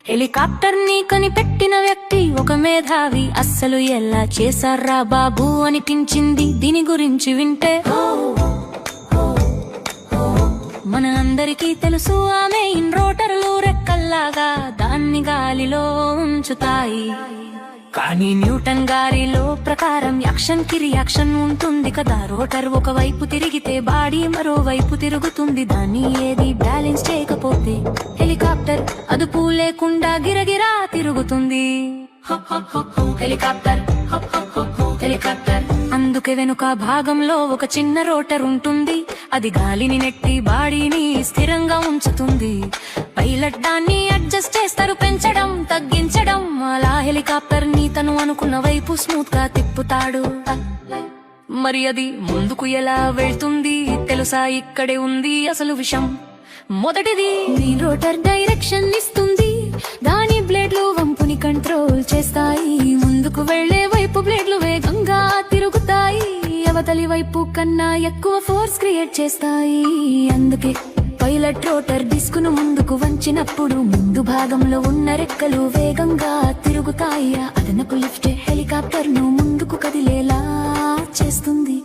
Helicopter ని కనిపెట్టిన వ్యక్తి ఒక మేధావి. అస్సలు ఎలా చేశారా బాబు అనిపించింది దీని గురించి వింటే. మన అందరికీ తెలుసు ఆమె రోటర్లు రెక్కల్లాగా దాన్ని గాలిలో ఉంచుతాయి. కానీ న్యూటన్ గారిలో ప్రకారం యాక్షన్ కి రియాక్షన్ ఉంటుంది కదా. రోటర్ ఒకవైపు తిరిగితే బాడీ మరోవైపు తిరుగుతుంది. దాన్ని ఏది బ్యాలెన్స్ చేయకపోతే హెలికాప్టర్ అదుపు లేకుండా గిరగిరా తిరుగుతుంది. హెలికాప్టర్ హెలికాప్టర్ అందుకే వెనుక భాగంలో ఒక చిన్న రోటర్ ఉంటుంది. అది గాలిని నెట్టి బాడీని స్థిరంగా ఉంచుతుంది. పైలట్ దాన్ని అడ్జస్ట్ చేస్తారు, పెంచడం తగ్గించడం. అలా హెలికాప్టర్ ని తను అనుకున్న వైపు స్మూత్ గా తిప్పుతాడు. మరి అది ముందుకు ఎలా వెళ్తుంది తెలుసా? ఇక్కడే ఉంది అసలు విషయం. మొదటిది రోటర్ డైరెక్షన్ ఇస్తుంది. దాని బ్లేడ్లు వంపుని కంట్రోల్ చేస్తాయి. ముందుకు వెళ్లే వైపు బ్లేడ్లు వేగంగా తిరుగుతాయి. అవతలి వైపు కన్నా ఎక్కువ ఫోర్స్ క్రియేట్ చేస్తాయి. అందుకే పైలట్ రోటర్ డిస్కును ముందుకు వంచినప్పుడు ముందు భాగంలో ఉన్న రెక్కలు వేగంగా తిరుగుతాయి. అదనపు లిఫ్ట్ హెలికాప్టర్ ను ముందుకు కదిలేలా చేస్తుంది.